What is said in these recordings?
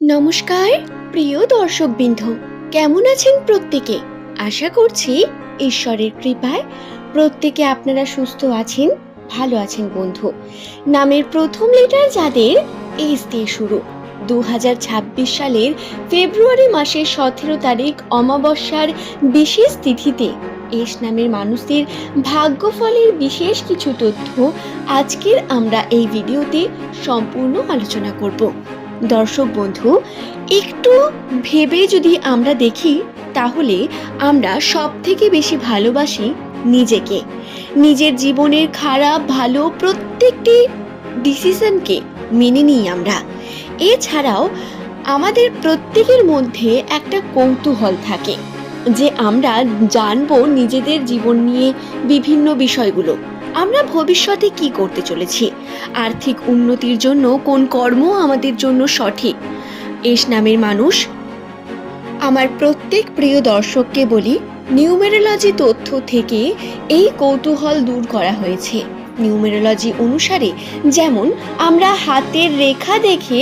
নমস্কার প্রিয় দর্শকবৃন্দ, কেমন আছেন প্রত্যেকে? আশা করছি ঈশ্বরের কৃপায় প্রত্যেকে আপনারা সুস্থ আছেন, ভালো আছেন। বন্ধু, নামের প্রথম লেটার যাদের এস দিয়ে শুরু, 2026 সালের ফেব্রুয়ারি মাসের 17 তারিখ অমাবস্যার বিশেষ তিথিতে এস নামের মানুষদের ভাগ্যফলের বিশেষ কিছু তথ্য আজকের আমরা এই ভিডিওতে সম্পূর্ণ আলোচনা করব। দর্শক বন্ধু, একটু ভেবে যদি আমরা দেখি তাহলে আমরা সব থেকে বেশি ভালোবাসি নিজেকে। নিজের জীবনের খারাপ ভালো প্রত্যেকটি ডিসিশনকে মেনে নিই আমরা। এছাড়াও আমাদের প্রত্যেকের মধ্যে একটা কৌতূহল থাকে যে আমরা জানবো নিজেদের জীবন নিয়ে বিভিন্ন বিষয়গুলো। আমরা ভবিষ্যতে কি করতে চলেছি, আর্থিক উন্নতির জন্য কোন কর্ম আমাদের জন্য সঠিক। এস নামের মানুষ, আমার প্রত্যেক প্রিয় দর্শককে বলি, নিউমেরোলজি তথ্য থেকে এই কৌতূহল দূর করা হয়েছে। নিউমেরোলজি অনুসারে যেমন আমরা হাতের রেখা দেখে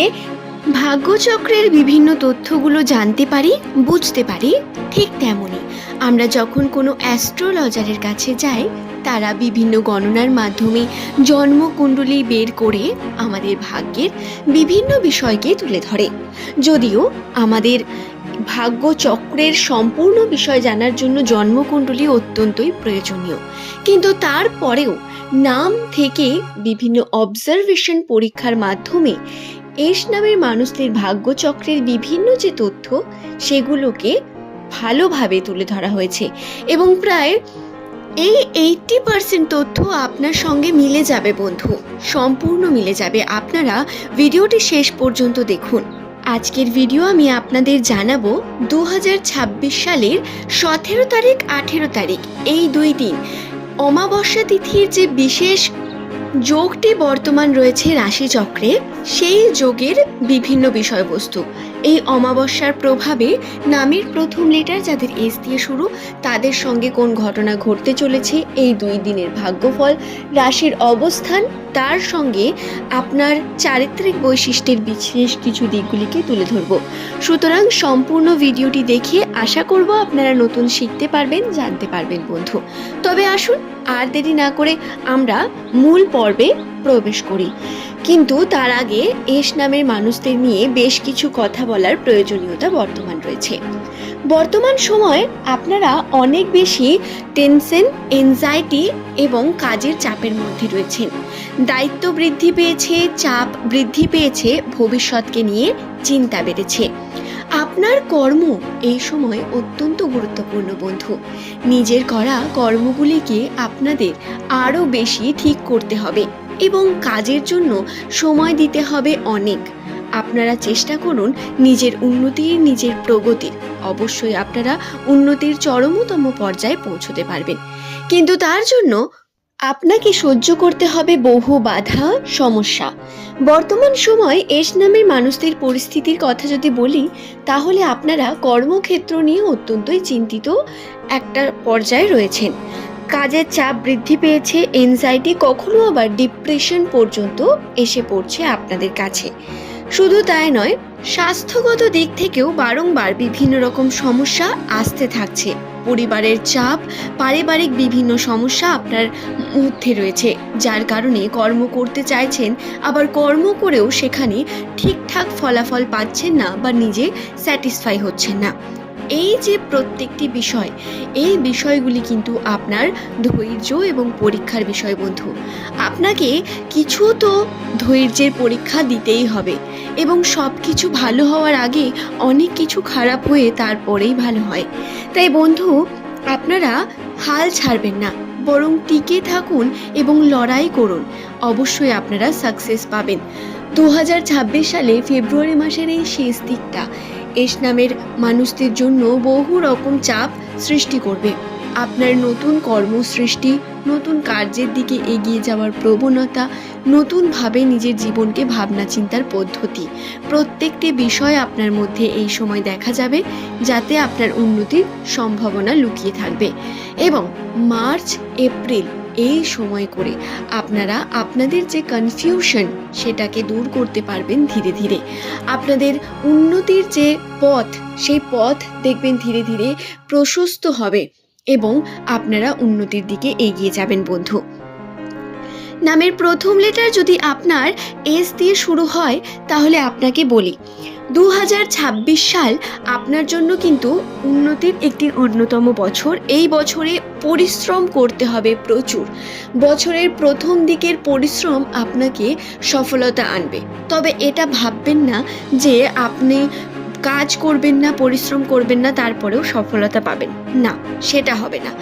ভাগ্যচক্রের বিভিন্ন তথ্যগুলো জানতে পারি, বুঝতে পারি, ঠিক তেমনই আমরা যখন কোনো অ্যাস্ট্রোলজারের কাছে যাই, তারা বিভিন্ন গণনার মাধ্যমে জন্মকুণ্ডলী বের করে আমাদের ভাগ্যের বিভিন্ন বিষয়কে তুলে ধরে। যদিও আমাদের ভাগ্যচক্রের সম্পূর্ণ বিষয় জানার জন্য জন্মকুণ্ডলী অত্যন্তই প্রয়োজনীয়, কিন্তু তারপরেও নাম থেকে বিভিন্ন অবজারভেশন পরীক্ষার মাধ্যমে এস নামের মানুষদের ভাগ্যচক্রের বিভিন্ন যে তথ্য সেগুলোকে ভালোভাবে তুলে ধরা হয়েছে এবং প্রায় এই 80% তথ্য আপনার সঙ্গে মিলে যাবে বন্ধু, সম্পূর্ণ মিলে যাবে। আপনারা ভিডিওটি শেষ পর্যন্ত দেখুন। আজকের ভিডিও আমি আপনাদের জানাবো 2026 সালের 17 তারিখ 18 তারিখ এই দুই দিন অমাবস্যা তিথির যে বিশেষ যোগটি বর্তমান রয়েছে রাশিচক্রে, সেই যোগের বিভিন্ন বিষয়বস্তু। এই অমাবস্যার প্রভাবে নামের প্রথম লেটার যাদের এস দিয়ে শুরু, তাদের সঙ্গে কোন ঘটনা ঘটতে চলেছে, এই দুই দিনের ভাগ্যফল, রাশির অবস্থান, তার সঙ্গে আপনার চারিত্রিক বৈশিষ্ট্যের বিশেষ কিছু দিকগুলিকে তুলে ধরব। সুতরাং সম্পূর্ণ ভিডিওটি দেখে আশা করব আপনারা নতুন শিখতে পারবেন, জানতে পারবেন বন্ধু। তবে আসুন আর দেরি না করে আমরা মূল পর্বে প্রবেশ করি। কিন্তু তার আগে এস নামের মানুষদের নিয়ে বেশ কিছু কথা বলার প্রয়োজনীয়তা বর্তমান রয়েছে। বর্তমান সময় আপনারা অনেক বেশি টেনশন, এনজাইটি এবং কাজের চাপের মধ্যে রয়েছেন। দায়িত্ব বৃদ্ধি পেয়েছে, চাপ বৃদ্ধি পেয়েছে, ভবিষ্যৎকে নিয়ে চিন্তা বেড়েছে। আপনার কর্ম এই সময় অত্যন্ত গুরুত্বপূর্ণ বন্ধু। নিজের করা কর্মগুলিকে আপনাদের আরও বেশি ঠিক করতে হবে এবং কাজের জন্য সময় দিতে হবে অনেক। আপনারা চেষ্টা করুন নিজের উন্নতির, নিজের প্রগতির। অবশ্যই আপনারা উন্নতির চরমতম পর্যায়ে পৌঁছতে পারবেন, কিন্তু তার জন্য আপনাকে সহ্য করতে হবে বহু বাধা, সমস্যা। বর্তমান সময় এস নামের মানুষদের পরিস্থিতির কথা যদি বলি, তাহলে আপনারা কর্মক্ষেত্র নিয়ে অত্যন্তই চিন্তিত একটা পর্যায়ে রয়েছেন। কাজের চাপ বৃদ্ধি পেয়েছে, এনজাইটি, কখনো আবার ডিপ্রেশন পর্যন্ত এসে পড়ছে আপনাদের কাছে। শুধু তাই নয়, স্বাস্থ্যগত দিক থেকেও বারংবার বিভিন্ন রকম সমস্যা আসতে থাকছে। পরিবারের চাপ, পারিবারিক বিভিন্ন সমস্যা আপনার মধ্যে রয়েছে, যার কারণে কর্ম করতে চাইছেন, আবার কর্ম করেও সেখানে ঠিকঠাক ফলাফল পাচ্ছেন না বা নিজে স্যাটিসফাই হচ্ছেন না। এই যে প্রত্যেকটি বিষয়, এই বিষয়গুলি কিন্তু আপনার ধৈর্য এবং পরীক্ষার বিষয় বন্ধু। আপনাকে কিছু তো ধৈর্যের পরীক্ষা দিতেই হবে এবং সব কিছু ভালো হওয়ার আগে অনেক কিছু খারাপ হয়ে তারপরেই ভালো হয়। তাই বন্ধু, আপনারা হাল ছাড়বেন না, বরং টিকে থাকুন এবং লড়াই করুন। অবশ্যই আপনারা সাকসেস পাবেন। 2026 সালে ফেব্রুয়ারি মাসের এই শেষ দিকটা এস নামের মানুষদের জন্য বহু রকম চাপ সৃষ্টি করবে। আপনার নতুন কর্ম সৃষ্টি, নতুন কার্যের দিকে এগিয়ে যাওয়ার প্রবণতা, নতুনভাবে নিজের জীবনকে ভাবনা চিন্তার পদ্ধতি, প্রত্যেকটি বিষয় আপনার মধ্যে এই সময় দেখা যাবে, যাতে আপনার উন্নতির সম্ভাবনা লুকিয়ে থাকবে। এবং মার্চ, এপ্রিল এই সময় করে আপনারা আপনাদের যে কনফিউশন সেটাকে দূর করতে পারবেন ধীরে ধীরে। আপনাদের উন্নতির যে পথ, সেই পথ দেখবেন ধীরে ধীরে প্রশস্ত হবে এবং আপনারা উন্নতির দিকে এগিয়ে যাবেন বন্ধু। নামের প্রথম লেটার যদি আপনার এস দিয়ে শুরু হয় তাহলে আপনাকে বলি 2026 সাল আপনার জন্য কিন্তু উন্নতির একটি অন্যতম বছর। এই বছরে পরিশ্রম করতে হবে প্রচুর। বছরের প্রথম দিকের পরিশ্রম আপনাকে সফলতা আনবে। তবে এটা ভাববেন না যে আপনি কাজ করবেন না, পরিশ্রম করবেন না, তারপরেও সফলতা পাবেন না, সেটা হবে না।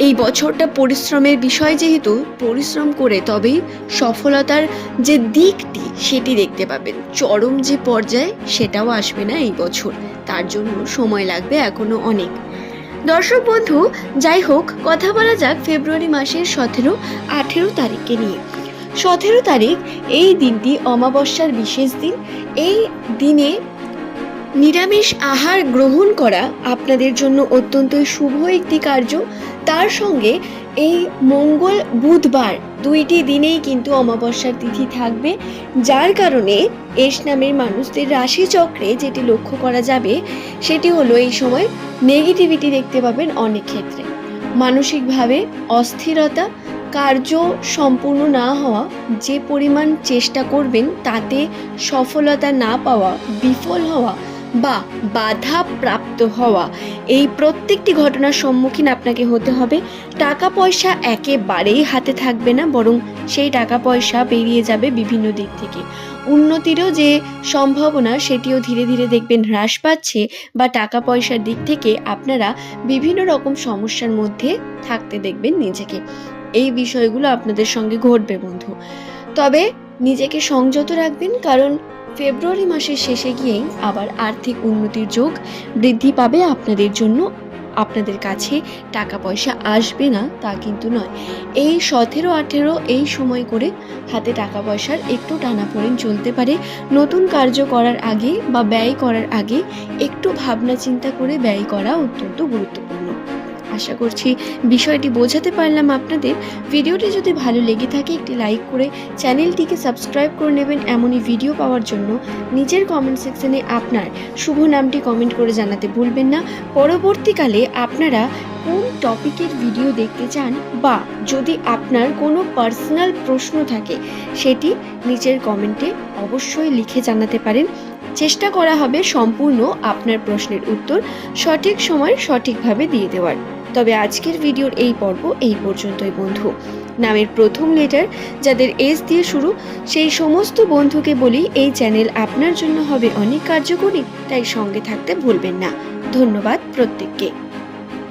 এই বছরটা পরিশ্রমের বিষয়, যেহেতু পরিশ্রম করে তবেই সফলতার যে দিকটি সেটি দেখতে পাবেন। চরম যে পর্যায়ে সেটাও আসবে না এই বছর, তার জন্য সময় লাগবে এখনো অনেক। দর্শক বন্ধু, যাই হোক, কথা বলা যাক ফেব্রুয়ারি মাসের 17-18 তারিখকে নিয়ে। 17 তারিখ এই দিনটি অমাবস্যার বিশেষ দিন। এই দিনে নিরামিষ আহার গ্রহণ করা আপনাদের জন্য অত্যন্তই শুভ একটি কার্য। তার সঙ্গে এই মঙ্গল বুধবার দুইটি দিনেই কিন্তু অমাবস্যার তিথি থাকবে, যার কারণে এস নামের মানুষদের রাশিচক্রে যেটি লক্ষ্য করা যাবে সেটি হলো এই সময় নেগেটিভিটি দেখতে পাবেন অনেক ক্ষেত্রে। মানসিকভাবে অস্থিরতা, কার্য সম্পূর্ণ না হওয়া, যে পরিমাণ চেষ্টা করবেন তাতে সফলতা না পাওয়া, বিফল হওয়া বা বাধা প্রাপ্ত হওয়া, এই প্রত্যেকটি ঘটনার সম্মুখীন আপনাকে হতে হবে। টাকা পয়সা একেবারেই হাতে থাকবে না, বরং সেই টাকা পয়সা বেরিয়ে যাবে বিভিন্ন দিক থেকে। উন্নতিরও যে সম্ভাবনা সেটিও ধীরে ধীরে দেখবেন হ্রাস পাচ্ছে, বা টাকা পয়সার দিক থেকে আপনারা বিভিন্ন রকম সমস্যার মধ্যে থাকতে দেখবেন নিজেকে। এই বিষয়গুলো আপনাদের সঙ্গে ঘটবে বন্ধু। তবে নিজেকে সংযত রাখবেন, কারণ ফেব্রুয়ারি মাসের শেষে গিয়েই আবার আর্থিক উন্নতির যোগ বৃদ্ধি পাবে আপনাদের জন্য। আপনাদের কাছে টাকা পয়সা আসবে না তা কিন্তু নয়। এই 17-18 এই সময় করে হাতে টাকা পয়সার একটু টানাপোড়েন চলতে পারে। নতুন কার্য করার আগে বা ব্যয় করার আগে একটু ভাবনা চিন্তা করে ব্যয় করা অত্যন্ত গুরুত্বপূর্ণ। আশা করছি বিষয়টি বোঝাতে পারলাম আপনাদের। ভিডিওটি যদি ভালো লেগে থাকে একটি লাইক করে চ্যানেলটিকে সাবস্ক্রাইব করে নেবেন। এমনই ভিডিও পাওয়ার জন্য নিচের কমেন্ট সেকশনে আপনার শুভ নামটি কমেন্ট করে জানাতে ভুলবেন না। পরবর্তীকালে আপনারা কোন টপিকের ভিডিও দেখতে চান, বা যদি আপনার কোনো পার্সোনাল প্রশ্ন থাকে সেটি নিচের কমেন্টে অবশ্যই লিখে জানাতে পারেন। চেষ্টা করা হবে সম্পূর্ণ আপনার প্রশ্নের উত্তর সঠিক সময় সঠিকভাবে দিয়ে দেওয়ার। তবে আজকের ভিডিওর এই পর্ব এই পর্যন্তই বন্ধু। নামের প্রথম লেটার যাদের এস দিয়ে শুরু, সেই সমস্ত বন্ধুকে বলি এই চ্যানেল আপনার জন্য হবে অনেক কার্যকরী, তাই সঙ্গে থাকতে ভুলবেন না। ধন্যবাদ প্রত্যেককে।